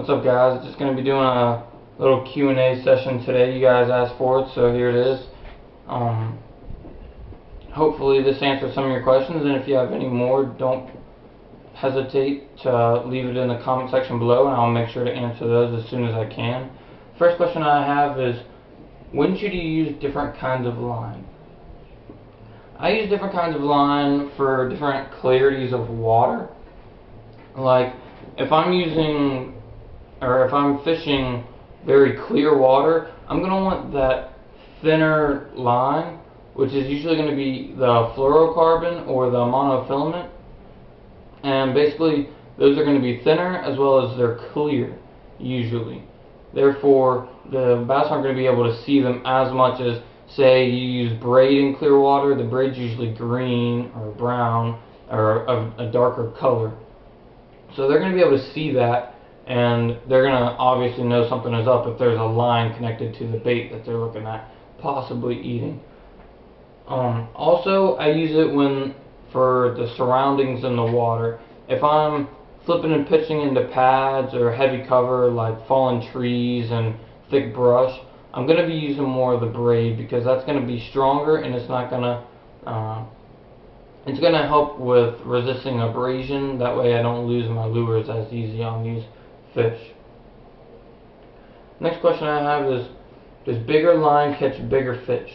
What's up, guys? Just going to be doing a little Q&A session today. You guys asked for it, so here it is. Hopefully this answers some of your questions, and if you have any more, don't hesitate to leave it in the comment section below, and I'll make sure to answer those as soon as I can. First question I have is, when should you use different kinds of line? I use different kinds of line for different clarities of water. Like, if I'm fishing very clear water, I'm going to want that thinner line, which is usually going to be the fluorocarbon or the monofilament. And basically, those are going to be thinner as well as they're clear, usually. Therefore, the bass aren't going to be able to see them as much as, say, you use braid in clear water. The braid's usually green or brown or of a darker color. So they're going to be able to see that, and they're going to obviously know something is up if there's a line connected to the bait that they're looking at, possibly eating. Also, I use it for the surroundings in the water. If I'm flipping and pitching into pads or heavy cover like fallen trees and thick brush, I'm going to be using more of the braid because that's going to be stronger, and it's going to help with resisting abrasion. That way I don't lose my lures as easy on these fish. Next question I have is, does bigger line catch bigger fish?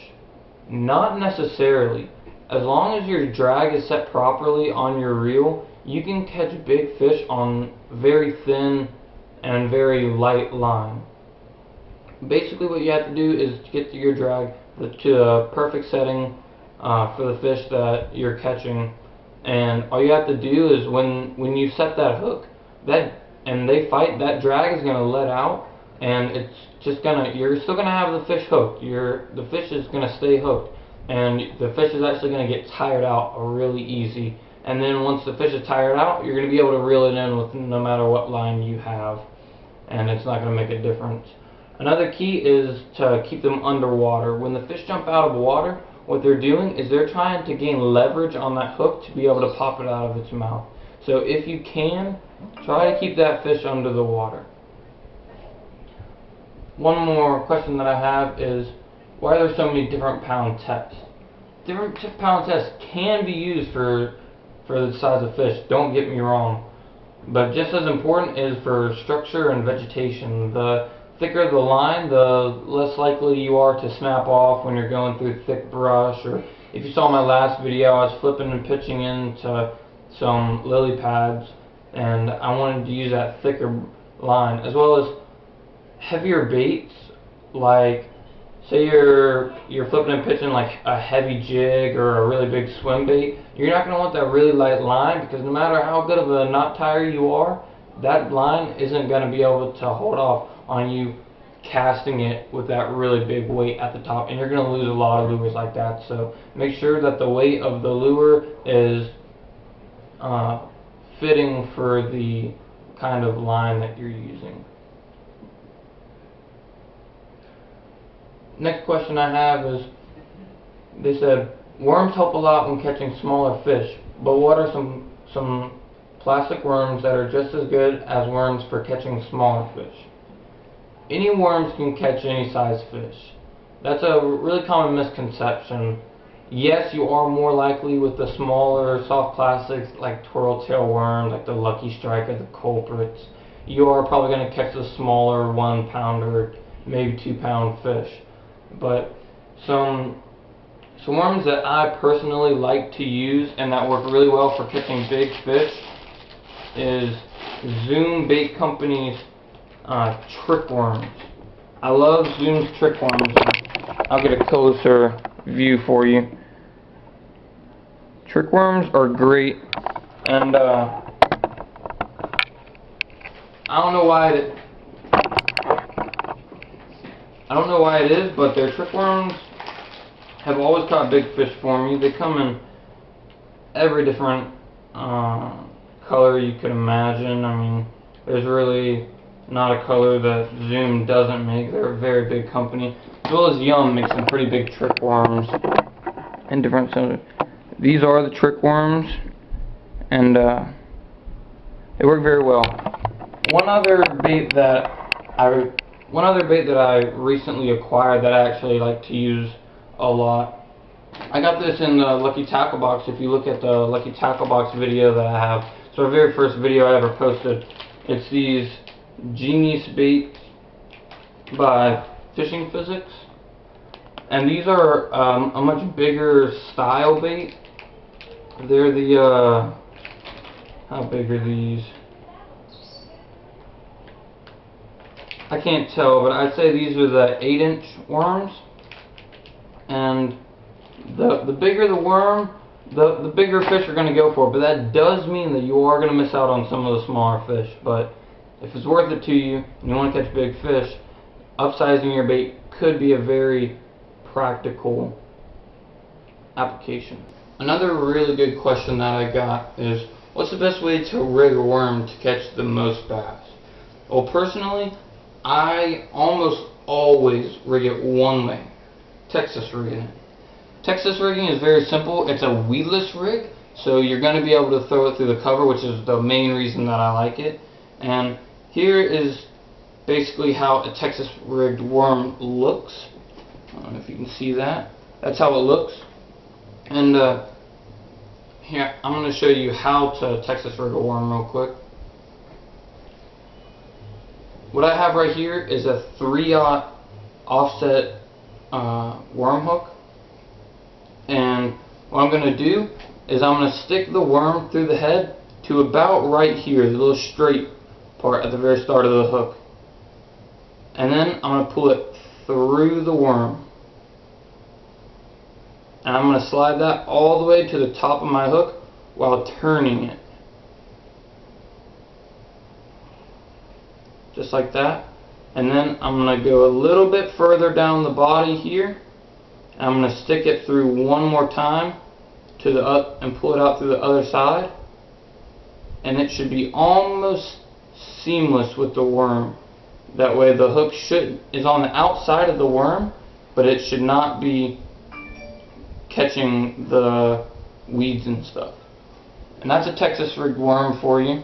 Not necessarily. As long as your drag is set properly on your reel, you can catch big fish on very thin and very light line. Basically what you have to do is get your drag to a perfect setting for the fish that you're catching, and all you have to do is when you set that hook and they fight, that drag is going to let out, and it's just you're still gonna have the fish hooked. The fish is gonna stay hooked, and the fish is actually gonna get tired out really easy. And then once the fish is tired out, you're gonna be able to reel it in with no matter what line you have, and it's not gonna make a difference. Another key is to keep them underwater. When the fish jump out of water, what they're doing is they're trying to gain leverage on that hook to be able to pop it out of its mouth. So if you can, try to keep that fish under the water. One more question that I have is, why are there so many different pound tests? Different pound tests can be used for the size of fish, don't get me wrong. But just as important is for structure and vegetation. The thicker the line, the less likely you are to snap off when you're going through thick brush. Or if you saw my last video, I was flipping and pitching into some lily pads, and I wanted to use that thicker line, as well as heavier baits. Like, say you're flipping and pitching like a heavy jig or a really big swim bait, you're not going to want that really light line, because no matter how good of a knot tire you are, that line isn't going to be able to hold off on you casting it with that really big weight at the top, and you're going to lose a lot of lures like that. So make sure that the weight of the lure is fitting for the kind of line that you're using. Next question I have is, they said, worms help a lot when catching smaller fish, but what are some plastic worms that are just as good as worms for catching smaller fish? Any worms can catch any size fish. That's a really common misconception. Yes, you are more likely with the smaller soft plastics like twirl tail worms, like the Lucky Strike or the culprits. You are probably going to catch the smaller 1 pound or maybe 2 pound fish. But some worms that I personally like to use and that work really well for catching big fish is Zoom Bait Company's trick worms. I love Zoom's trick worms. I'll get a closer view for you. Trick worms are great, and I don't know why it is, but their trick worms have always caught big fish for me. They come in every different color you could imagine. I mean, there's really not a color that Zoom doesn't make. They're a very big company. As well as Yum makes some pretty big trick worms in different colors. These are the trick worms, and they work very well. one other bait that I recently acquired that I actually like to use a lot. I got this in the Lucky Tackle Box. If you look at the Lucky Tackle Box video that I have, it's our very first video I ever posted. It's these Genius baits by Fishing Physics, and these are a much bigger style bait. They're the how big are these? I can't tell, but I'd say these are the 8-inch worms, and the bigger the worm, the bigger fish are going to go for it. But that does mean that you are going to miss out on some of the smaller fish. But if it's worth it to you and you want to catch big fish, upsizing your bait could be a very practical application. Another really good question that I got is, what's the best way to rig a worm to catch the most bass? Well, personally, I almost always rig it one way, Texas rigging it. Texas rigging is very simple. It's a weedless rig, so you're going to be able to throw it through the cover, which is the main reason that I like it. And here is basically how a Texas rigged worm looks. I don't know if you can see that. That's how it looks. And here, I'm going to show you how to Texas rig a worm real quick. What I have right here is a 3/0 offset worm hook. And what I'm going to do is I'm going to stick the worm through the head to about right here, the little straight part at the very start of the hook. And then I'm going to pull it through the worm. And I'm going to slide that all the way to the top of my hook while turning it. Just like that. And then I'm going to go a little bit further down the body here. And I'm going to stick it through one more time to the up and pull it out through the other side. And it should be almost seamless with the worm. That way the hook is on the outside of the worm, but it should not be catching the weeds and stuff. And that's a Texas rigged worm for you.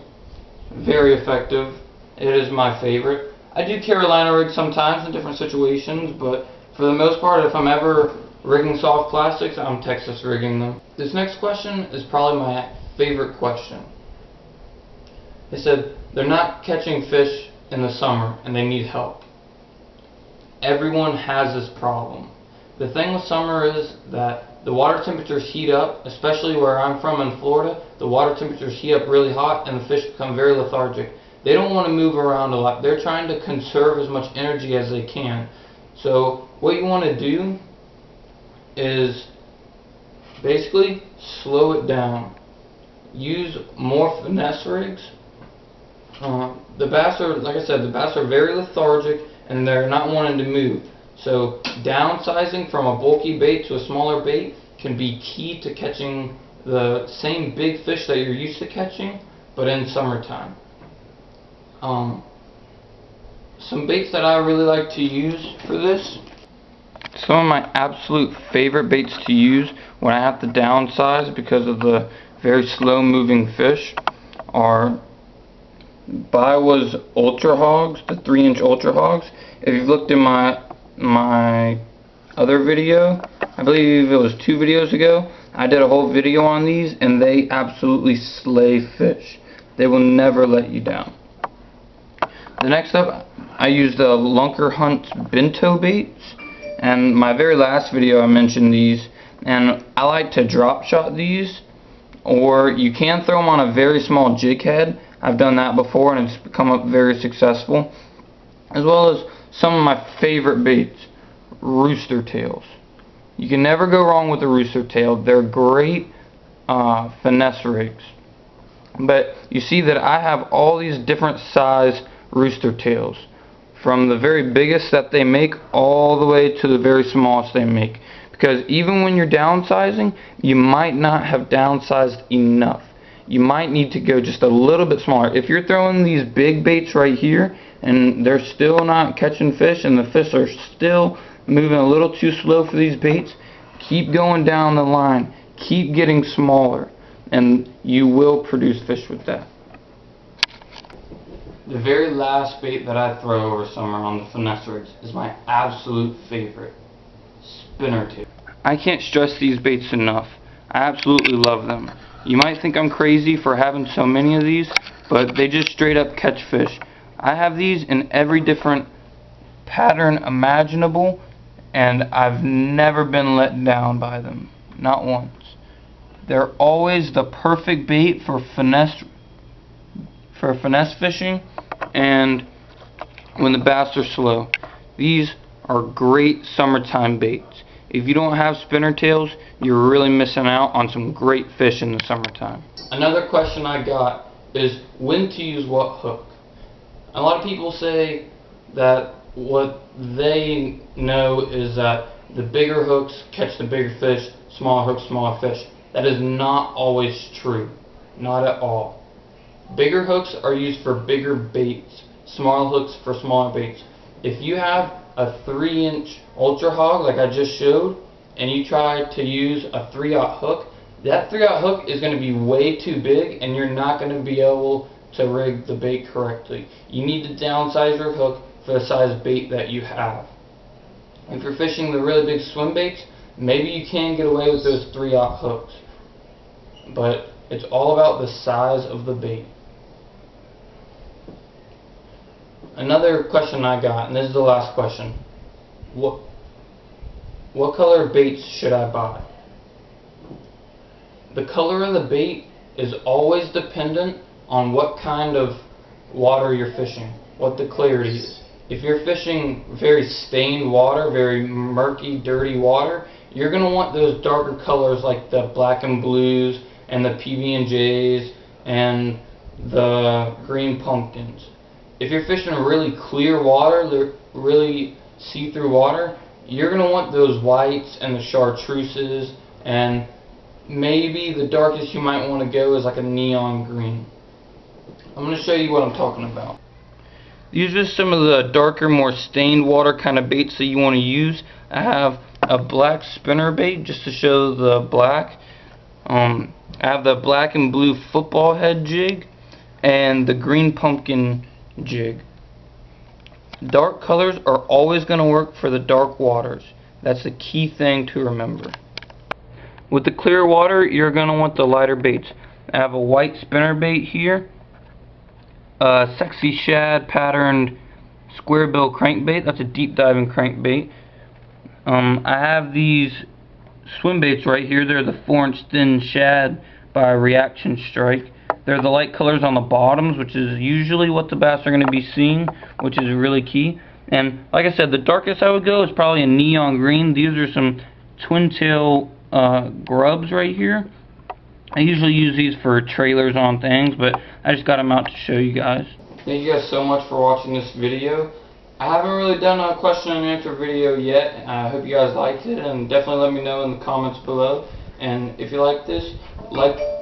Very effective. It is my favorite. I do Carolina rig sometimes in different situations, but for the most part, if I'm ever rigging soft plastics, I'm Texas rigging them. This next question is probably my favorite question. They said they're not catching fish in the summer and they need help. Everyone has this problem. The thing with summer is that the water temperatures heat up, especially where I'm from in Florida. The water temperatures heat up really hot and the fish become very lethargic. They don't want to move around a lot. They're trying to conserve as much energy as they can. So what you want to do is basically slow it down. Use more finesse rigs. The bass are, like I said, the bass are very lethargic and they're not wanting to move. So downsizing from a bulky bait to a smaller bait can be key to catching the same big fish that you're used to catching, but in summertime. Some baits that I really like to use for this. Some of my absolute favorite baits to use when I have to downsize because of the very slow moving fish are Biwa's Ultra Hogs, the 3-inch Ultra Hogs. If you've looked in my other video, I believe it was 2 videos ago, I did a whole video on these and they absolutely slay fish. They will never let you down. The next up, I use the Lunker Hunt bento baits, and my very last video I mentioned these, and I like to drop shot these, or you can throw them on a very small jig head. I've done that before and it's become up very successful, as well as some of my favorite baits, rooster tails. You can never go wrong with a rooster tail. They're great finesse rigs. But you see that I have all these different size rooster tails, from the very biggest that they make all the way to the very smallest they make, because even when you're downsizing, you might not have downsized enough. You might need to go just a little bit smaller. If you're throwing these big baits right here and they're still not catching fish and the fish are still moving a little too slow for these baits, keep going down the line, keep getting smaller, and you will produce fish with that. the very last bait that I throw over summer on the finesse rigs is my absolute favorite, spinner tail. I can't stress these baits enough. I absolutely love them. You might think I'm crazy for having so many of these, but they just straight up catch fish. I have these in every different pattern imaginable, and I've never been let down by them. Not once. They're always the perfect bait for finesse fishing and when the bass are slow. These are great summertime baits. If you don't have spinner tails, you're really missing out on some great fish in the summertime. Another question I got is when to use what hook. A lot of people say that what they know is that the bigger hooks catch the bigger fish, smaller hooks, smaller fish. That is not always true. Not at all. Bigger hooks are used for bigger baits, smaller hooks for smaller baits. If you have a 3-inch Ultra Hog like I just showed, and you try to use a 3/0 hook, that 3/0 hook is going to be way too big and you're not going to be able to rig the bait correctly. You need to downsize your hook for the size bait that you have. If you're fishing the really big swim baits, maybe you can get away with those 3/0 hooks, but it's all about the size of the bait. Another question I got, and this is the last question, what color baits should I buy? The color of the bait is always dependent on what kind of water you're fishing, what the clarity is. If you're fishing very stained water, very murky, dirty water, you're going to want those darker colors like the black and blues and the PB&Js and the green pumpkins. If you're fishing really clear water, really see-through water, you're going to want those whites and the chartreuses, and maybe the darkest you might want to go is like a neon green. I'm going to show you what I'm talking about. These are some of the darker, more stained water kind of baits that you want to use. I have a black spinner bait just to show the black. I have the black and blue football head jig and the green pumpkin jig. Dark colors are always going to work for the dark waters. That's the key thing to remember. With the clear water, you're going to want the lighter baits. I have a white spinner bait here, a sexy shad patterned square bill crankbait. That's a deep diving crankbait. I have these swim baits right here. They're the 4-inch thin shad by Reaction Strike. They're the light colors on the bottoms, which is usually what the bass are going to be seeing, which is really key. And like I said, the darkest I would go is probably a neon green. These are some twin tail grubs right here. I usually use these for trailers on things, but I just got them out to show you guys. Thank you guys so much for watching this video. I haven't really done a question and answer video yet. I hope you guys liked it, and definitely let me know in the comments below. And if you like this,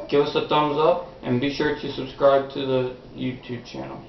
give us a thumbs up, and be sure to subscribe to the YouTube channel.